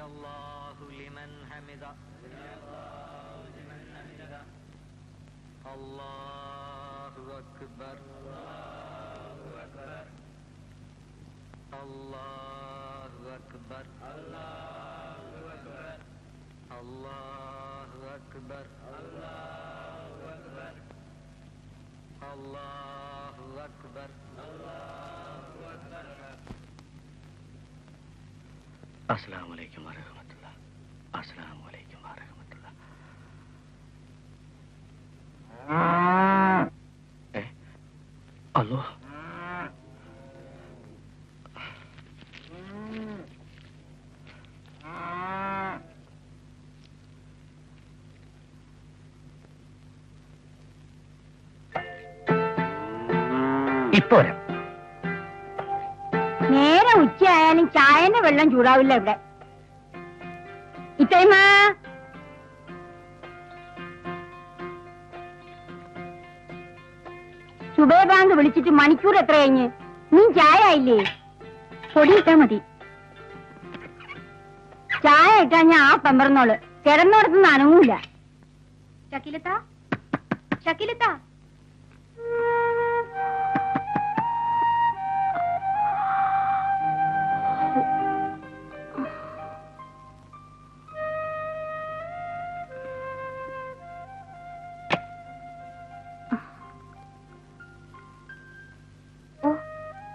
الله لمن حمده الله أكبر الله أكبر الله أكبر الله أكبر. अस्सलामु अलैकुम व रहमतुल्लाह. अस्सलामु अलैकुम व रहमतुल्लाह. अल्लाह. ഇപ്പോരാ നേരെ ഉച്ചയായാലും ചായന്റെ വെള്ളം ചൂടാവില്ല ഇവിടെ. ഇത്തൈമ സുബേ ബാങ്ക് വിളിച്ചിട്ട് മണിക്കൂർ എത്ര കഴിഞ്ഞ്? നീ ചായ ആയില്ലേ? പൊടി ഇട്ടാ മതി. ചായ ഇട്ടാ ഞാൻ ആ പെമ്പറന്നോള് കിടന്നോടത്തുനിന്ന് അനങ്ങൂല. ഷക്കീലത്താ, ഷക്കീലത്താ.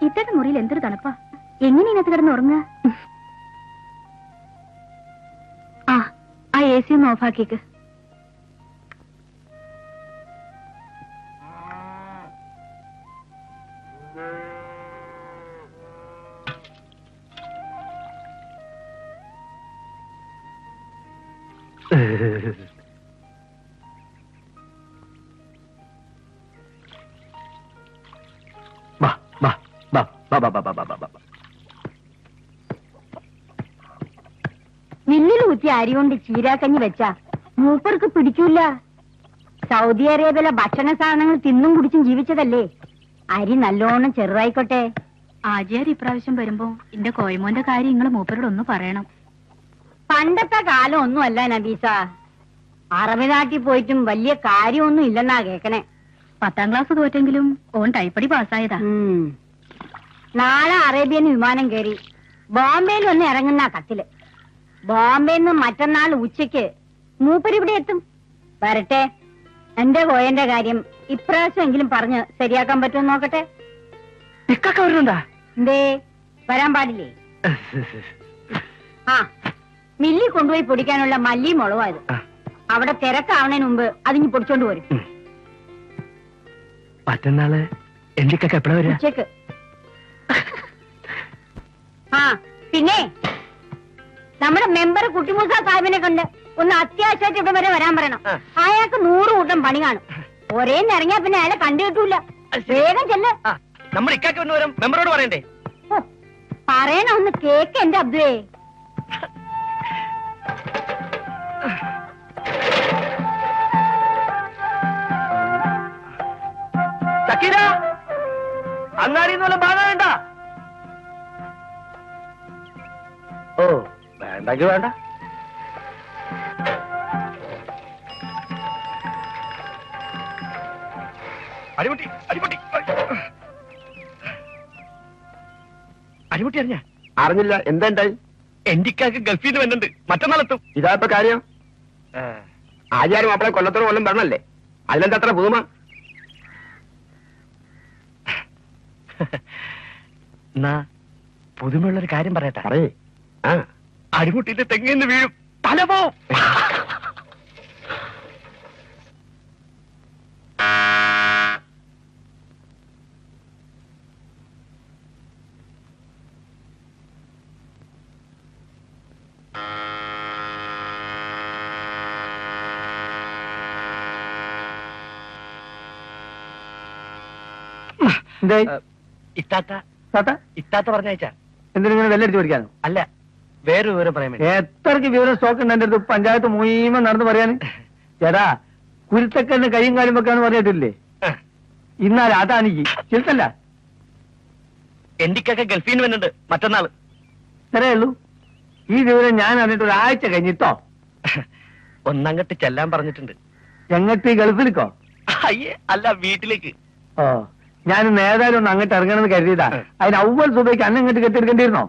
ഇത്തരം മുറിയിൽ എന്തൊരു തണുപ്പാ. എങ്ങനെ ഇതിനകത്ത് കിടന്ന് ഉറങ്ങുക? ആ AC ഒന്ന് ഓഫാക്കിക്ക്. മില്ലിൽ കുത്തി അരി കൊണ്ട് ചീരാക്കഞ്ഞി വെച്ചാ മൂപ്പർക്ക് പിടിക്കൂല. സൗദി അറേബ്യയിലെ ഭക്ഷണ സാധനങ്ങൾ തിന്നും കുടിച്ചും ജീവിച്ചതല്ലേ. അരി നല്ലോണം ചെറുതായിക്കോട്ടെ. ആചാര്യ ഇപ്രാവശ്യം വരുമ്പോ എന്റെ കോയമോന്റെ കാര്യം നിങ്ങൾ മൂപ്പരോട് ഒന്ന് പറയണം. പണ്ടത്തെ കാലം ഒന്നുമല്ല നബീസ. അറബി നാട്ടിൽ പോയിട്ടും വലിയ കാര്യമൊന്നും ഇല്ലെന്നാ കേക്കണേ. 10ാം ക്ലാസ് തോറ്റെങ്കിലും ഓൻ ടൈപ്പടി പാസ്സായതാ. നാളെ അറേബ്യന്ന് വിമാനം കയറി ബോംബെയിൽ ഒന്ന് ഇറങ്ങുന്ന കത്തില്. ബോംബെന്ന് മറ്റന്നാൾ ഉച്ചയ്ക്ക് മൂപ്പരിവിടെ എത്തും. വരട്ടെ. എന്റെ കോയന്റെ കാര്യം ഇപ്രാവശ്യമെങ്കിലും പറഞ്ഞ് ശരിയാക്കാൻ പറ്റുമോ നോക്കട്ടെ. എന്തേ വരാൻ പാടില്ലേ? ആ മില്ലി കൊണ്ടുപോയി പൊടിക്കാനുള്ള മല്ലി മുളവായത്. അവിടെ തിരക്കാവണതിന് മുമ്പ് അതിഞ്ഞ് പൊടിച്ചോണ്ട് പോരും. മറ്റന്നാള് എന്തൊക്കെ എപ്പോഴാ വരിക? ഉച്ചക്ക്. ആ പിന്നെ നമ്മുടെ മെമ്പർ കുട്ടിമൂസ സാഹിബിനെ കൊണ്ട് ഒന്ന് അത്യാവശ്യമായിട്ട് ഇവിടെ വരെ വരാൻ പറയണം. അയാൾക്ക് 100 കൂട്ടം പണി കാണും. ഒരേ ഇറങ്ങിയാ പിന്നെ അയാളെ കണ്ടു കിട്ടൂല. വേഗം ചെല്ല്. നമ്മൾ ഇക്കാക്ക് വരും മെമ്പറോട് പറയണ്ടേ? പറയണ ഒന്ന് കേക്ക് എന്റെ അബ്ദുവേ. സക്കീര അങ്ങാടിന്ന് ബാധ വേണ്ട. ഓ വേണ്ടെങ്കിൽ വേണ്ട. അടിമുട്ടി അടിമുട്ടി അടിമുട്ടി അറിഞ്ഞ? അറിഞ്ഞില്ല. എന്താ ഉണ്ടായി? എന്റിക്കാക്ക് ഗൾഫിൽ നിന്ന് വരുന്നുണ്ട്. മറ്റന്നാളെത്തും. ഇതാ ഇപ്പൊ കാര്യം. ആചാരം മാപ്പിളെ കൊല്ലത്തോട് കൊല്ലം പറഞ്ഞല്ലേ? അതിലെന്താ അത്ര പുതുമ? എന്നാ പുതുമയുള്ളൊരു കാര്യം പറയട്ടെ. പറയേ. ആ അടിമുട്ടിന്റെ തെങ്ങിന്ന് വീഴും. തല പോവും. ഇത്താത്ത പറഞ്ഞയച്ചാ. എന്തിനാ വെല്ലടിച്ച് പഠിക്കാനോ? അല്ല, വേറെ വിവരം പറയാൻ വേണ്ടി. എത്രക്ക് വിവരം സ്റ്റോക്ക് ഉണ്ട് എന്റെ അടുത്ത്? പഞ്ചായത്ത് മുഴുവൻ നടന്ന് പറയാന്. ചേടാ കുരുത്തക്കല്ലിന് കൈയും കാലും വെക്കാന്ന് പറഞ്ഞിട്ടില്ലേ? ഇന്നാലും അതാണിക്ക് ചിലത്തല്ല. എന്റിക്കൊക്കെ ഗൾഫിൽ നിന്ന് വരുന്നുണ്ട് മറ്റന്നാള്. ഇത്രേ ഉള്ളൂ. ഈ വിവരം ഞാൻ അറിഞ്ഞിട്ട് ഒരാഴ്ച കഴിഞ്ഞിട്ടോ. ഒന്നങ്ങട്ട് ചെല്ലാൻ പറഞ്ഞിട്ടുണ്ട്. എങ്ങട്ട് ഗൾഫിലേക്കോ? അയ്യേ അല്ല, വീട്ടിലേക്ക്. ഓ, ഞാൻ ഏതായാലും ഒന്ന് അങ്ങോട്ട് ഇറങ്ങണമെന്ന് കരുതിയതാ. അതിന് അവൽ സുബൈക്ക് അന്ന് ഇങ്ങോട്ട് കെട്ടിയെടുക്കേണ്ടിയിരുന്നോ?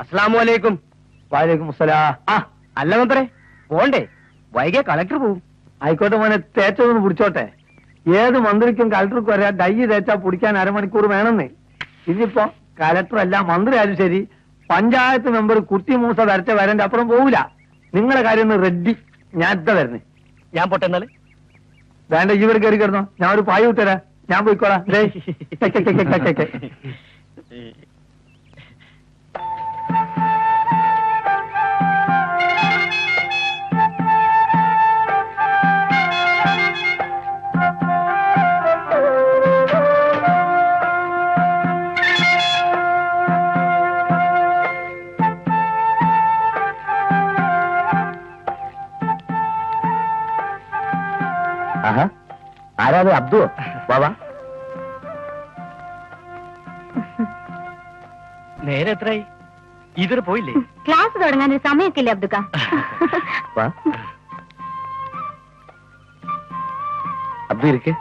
അസ്സലാമു അലൈക്കും. വാലേക്കും അസ്സലാം. ആ അല്ല മെമ്പറെ, പോണ്ടേ? വൈകിയ കളക്ടർ പോവും. ആയിക്കോട്ടെ മോനെ, തേച്ചതൊന്ന് പിടിച്ചോട്ടെ. ഏത് മന്ത്രിക്കും കളക്ടർക്കും അറിയാം ഡൈ തേച്ചാ പിടിക്കാൻ അരമണിക്കൂർ വേണമെന്ന്. ഇനിയിപ്പോ കളക്ടർ അല്ല മന്ത്രി ആയാലും ശരി, പഞ്ചായത്ത് മെമ്പർ കുട്ടി മൂസ വരച്ച വരന്റെ അപ്പുറം പോവില്ല. നിങ്ങളെ കാര്യം ഒന്ന് റെഡി. ഞാൻ എന്താ വരുന്നേ? ഞാൻ പോട്ടെ എന്നാല്. വേണ്ട, ഇവിടെ കയറി കിടന്നോ, ഞാൻ ഒരു പായ വിട്ടുതരാം. ഞാൻ പോയിക്കോളാം. ദേ, ആരാത്? അബ്ദു വാവാ. നേരെ എത്രയായി? ഇതുവരെ പോയില്ലേ? ക്ലാസ് തുടങ്ങാൻ ഒരു സമയമൊക്കെ ഇല്ലേ അബ്ദുക്ക? വാ അബ്ദു ഇരിക്ക്.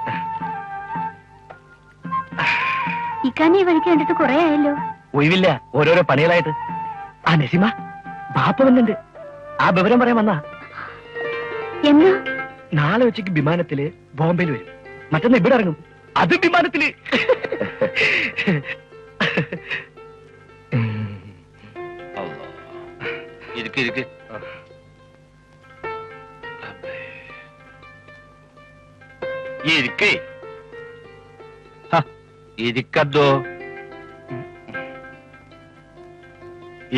ഇക്കാനെ ഈ വഴിക്ക് കണ്ടിട്ട് കുറെ ആയല്ലോ. ഒഴിവില്ല, ഓരോരോ പണികളായിട്ട്. ആ നസീമ, ബാപ്പ വന്നിട്ടുണ്ട്. ആ വിവരം പറയാൻ വന്നാ. എന്നാ? നാളെ ഉച്ചയ്ക്ക് വിമാനത്തില് ബോംബെയിൽ വരും. മറ്റൊന്ന് ഇവിടെ ഇറങ്ങും. അത് വിമാനത്തില്. ഇരിക്ക് ഇരിക്കേ. ഇരിക്കോ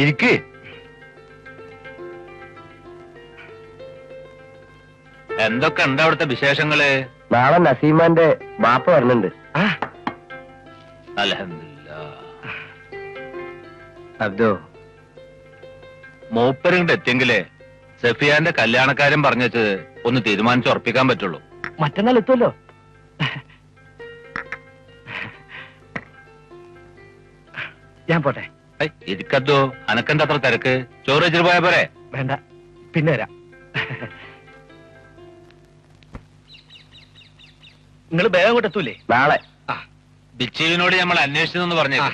ഇരിക്ക്. എന്തൊക്കെ ഉണ്ട് അവിടുത്തെ വിശേഷങ്ങള്? നാളെ നസീമാന്റെ ബാപ്പ വരുന്നുണ്ട്. അൽഹംദുലില്ലാ. അബ്ദു, മൂപ്പരിങ്ങോട്ട് എത്തിയെങ്കിലേ സഫിയാന്റെ കല്യാണക്കാരൻ പറഞ്ഞത് ഒന്ന് തീരുമാനിച്ച് ഉറപ്പിക്കാൻ പറ്റുള്ളൂ. മറ്റന്നാൾ എത്തുമല്ലോ. ഞാൻ പോട്ടെ. ഇരിക്കോ, അനക്കെന്താ അത്ര തിരക്ക്? ചോറ് വെച്ചിട്ട് പോയാ പോരെ? വേണ്ട, പിന്നെ വരാം. നിങ്ങൾ വേഗം അങ്ങോട്ട് എത്തൂലേ? നാളെ. ബിച്ചുവിനോട് നമ്മൾ അന്വേഷിച്ചെന്ന് പറഞ്ഞേക്ക്.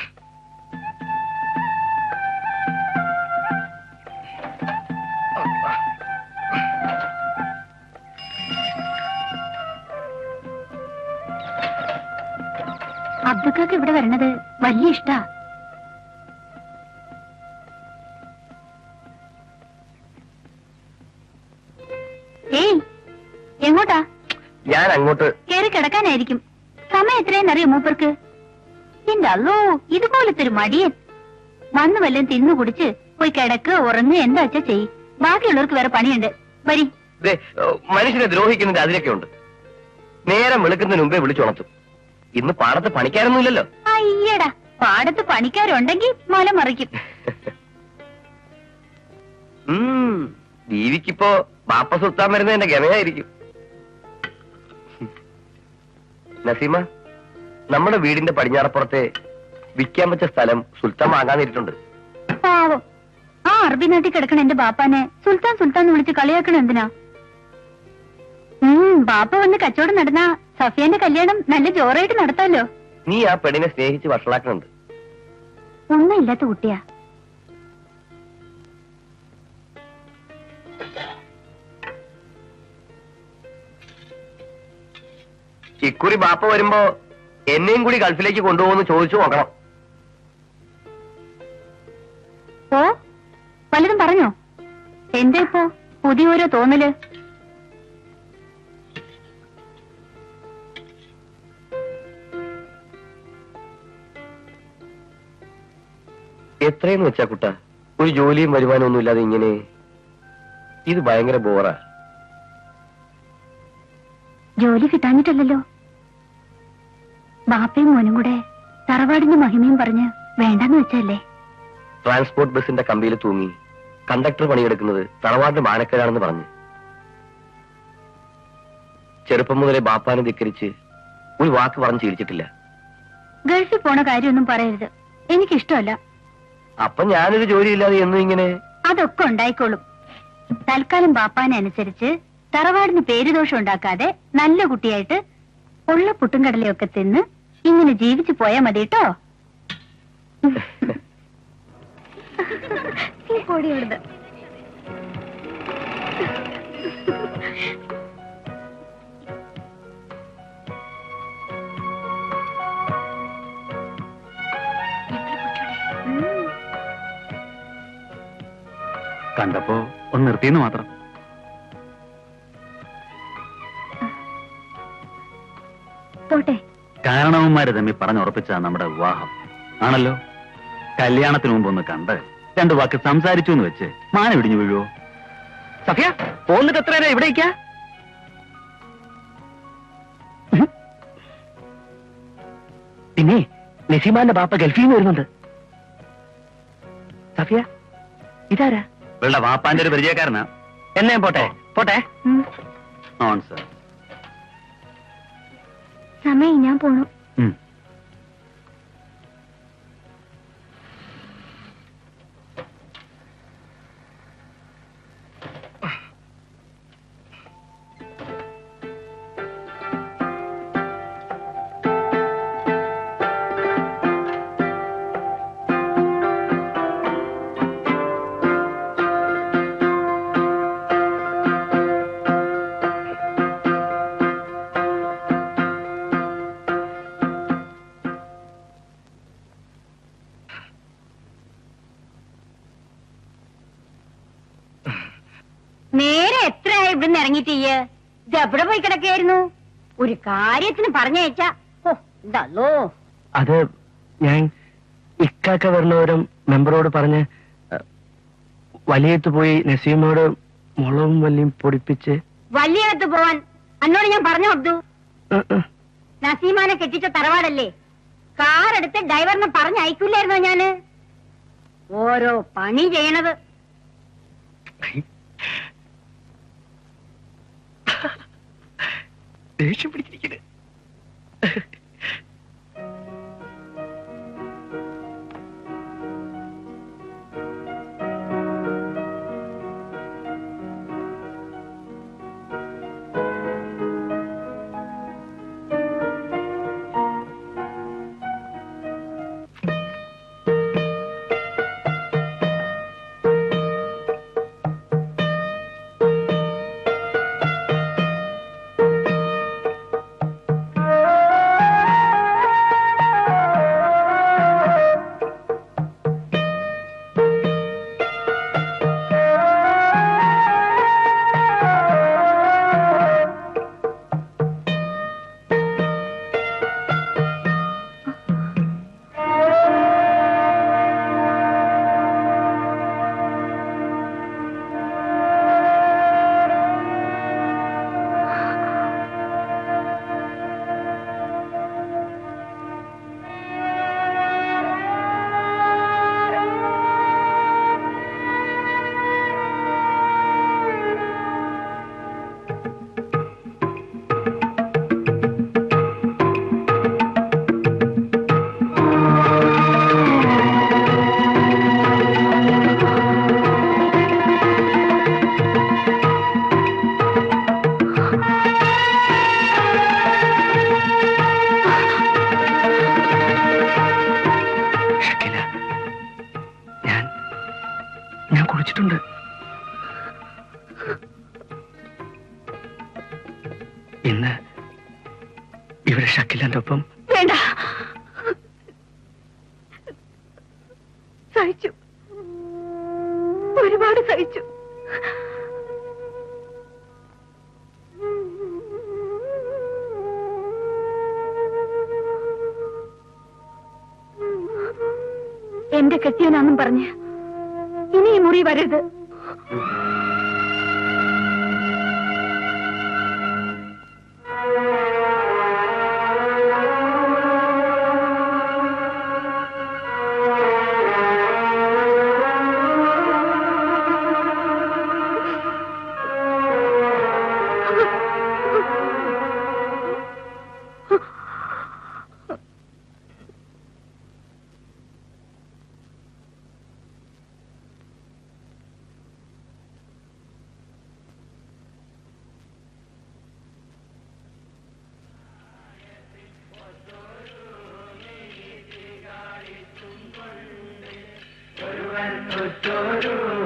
അബ്ദുക്കാക്ക് ഇവിടെ വരണത് വലിയ ഇഷ്ടാ. ഏയ്, എങ്ങോട്ടാ? ഞാൻ അങ്ങോട്ട് കേറി കിടക്കാനായിരിക്കും. സമയം എത്രയെന്നറിയോ മൂപ്പർക്ക്? എന്റെ അല്ലോ, ഇതുപോലത്തെ ഒരു മടിയൻ. വന്ന് വല്ലതും തിന്നു കുടിച്ച് പോയി കിടക്ക്, ഉറങ്ങ്, എന്താ വെച്ചാ ചെയ്. ബാക്കിയുള്ളവർക്ക് വേറെ പണിയുണ്ട്. വരി. മനുഷ്യനെ ദ്രോഹിക്കുന്നതിന്റെ അതിലൊക്കെ ഉണ്ട്. നേരം വെളുക്കുന്നതിന് മുമ്പേ വിളിച്ചുണർത്തും. ഇന്ന് പാടത്ത് പണിക്കാരൊന്നുമില്ലല്ലോ. അയ്യടാ, പാടത്ത് പണിക്കാരുണ്ടെങ്കിൽ മല മറിക്കും. ദീവിക്കിപ്പോ ബാപ്പ സുൽത്താൻ വരുന്നതിന്റെ ഗമയായിരിക്കും. നസീമ, നമ്മുടെ വീടിന്റെ പടിഞ്ഞാറപ്പുറത്തെ വിൽക്കാൻ വെച്ച സ്ഥലം സുൽത്താൻ വാങ്ങാനിരിട്ടുണ്ട്. പാവം, ആ അറബി നാട്ടിൽ കിടക്കണ എന്റെ ബാപ്പാനെ സുൽത്താൻ സുൽത്താൻ എന്ന് വിളിച്ച് കളിയാക്കണ എന്തിനാ? ബാപ്പ വന്ന് കച്ചവടം നടന്ന സഫിയാന്റെ കല്യാണം നല്ല ജോറായിട്ട് നടത്താമല്ലോ. നീ ആ പെണ്ണിനെ സ്നേഹിച്ച് വഷളാക്കുന്നുണ്ട്. ഒന്നും ഇല്ലാത്ത കുട്ടിയാ. ഇക്കുറി ബാപ്പ വരുമ്പോ എന്നെയും കൂടി ഗൾഫിലേക്ക് കൊണ്ടുപോകുന്നു ചോദിച്ചു നോക്കണം. ഓ, പലതും പറഞ്ഞോ? എന്താ ഇപ്പോ പുതിയ ഓരോ തോന്നല്? എത്രയെന്ന് വെച്ചാ കുട്ട, ഒരു ജോലിയും വരുമാനം ഒന്നും ഇല്ലാതെ ഇങ്ങനെ? ഇത് ഭയങ്കര ബോറാ. ജോലി കിട്ടാഞ്ഞിട്ടല്ലോ. ബാപ്പയും മോനും കൂടെ തറവാടിന്റെ മഹിമയും പറഞ്ഞ് വേണ്ടെന്ന് വെച്ചല്ലേ. ട്രാൻസ്പോർട്ട് ബസിന്റെ കമ്പിയിൽ തൂങ്ങി കണ്ടക്ടർ പണിയെടുക്കുന്നത് തറവാടിന്റെ മാനക്കേടാണെന്ന് പറഞ്ഞു. ചെറുപ്പം മുതലേ ബാപ്പാനെ ധിക്കരിച്ച് ഒരു വാക്ക് പറഞ്ഞ് ചിരിച്ചിട്ടില്ല. ഗൾഫിൽ പോണ കാര്യമൊന്നും പറയരുത്, എനിക്കിഷ്ടമല്ല. അപ്പൊ ഞാനൊരു ജോലിയില്ലാതെ എന്നും ഇങ്ങനെ. അതൊക്കെ ഉണ്ടായിക്കോളും. തൽക്കാലം ബാപ്പാനെ അനുസരിച്ച് തറവാടിന് പേരുദോഷം ഉണ്ടാക്കാതെ നല്ല കുട്ടിയായിട്ട് ഉള്ള പുട്ടും കടലയൊക്കെ തിന്ന് ഇങ്ങനെ ജീവിച്ചു പോയാ മതി കേട്ടോ. പൊടിയുള്ളത് കണ്ടപ്പോ ഒന്ന് നിർത്തിയെന്ന് മാത്രം. പോട്ടെ. കാരണവന്മാര് തമ്മിൽ പറഞ്ഞുറപ്പിച്ചതാണ് നമ്മുടെ വിവാഹം ആണല്ലോ. കല്യാണത്തിന് മുമ്പ് ഒന്ന് കണ്ട് 2 വാക്ക് സംസാരിച്ചു എന്ന് വെച്ച് മാന ഇടിഞ്ഞു വീഴുവോ? സഫിയ പോന്നിട്ട് എത്ര നേരം ഇവിടെ ഇരിക്കാ? പിന്നെ നസീമാന്റെ ബാപ്പ ഗൾഫിൽ നിന്ന് വരുന്നുണ്ട്. സഫിയ ഇതാരാ? ഇവളുടെ വാപ്പാന്റെ ഒരു പരിചയക്കാരനാ. എന്നെ പോട്ടെ പോട്ടെ. നോൺസെൻസ്. സമയം ഞാൻ പോണു. നേരെ എത്രയായി ഇവിടുന്ന് ഇറങ്ങിയിട്ട് ഇത് എവിടെ പോയി കിടക്കുകയായിരുന്നു? ഒരു കാര്യത്തിന് പറഞ്ഞയച്ചാ ഇതല്ലോ. അത് ഞാൻ ഇക്കാക്ക വരുന്നവരും മെമ്പറോട് പറഞ്ഞ് വലിയത്ത് പോയി നസീമോട് മുളകും വല്ലിയും പൊടിപ്പിച്ച്. വലിയകത്ത് പോവാൻ എന്നോട് ഞാൻ പറഞ്ഞു അബ്ദു. നസീമാനെ കെട്ടിച്ച തറവാടല്ലേ, കാറെടുത്ത് ഡ്രൈവറിനെ പറഞ്ഞയക്കൂലായിരുന്നോ ഞാന്? ഓരോ പണി ചെയ്യണത്. ദേഷ്യം പിടിച്ചിരിക്കണേ. ഞാൻ കുടിച്ചിട്ടുണ്ട്. ഇന്ന് ഇവിടെ ഷക്കിലാന്റെ ഒപ്പം. വേണ്ട, സഹിച്ചു, ഒരുപാട് സഹിച്ചു. എന്റെ കെട്ടിയനാന്നും പറഞ്ഞ് ഇനി ഈ മുറി വരരുത്. തൊറ്റൊരു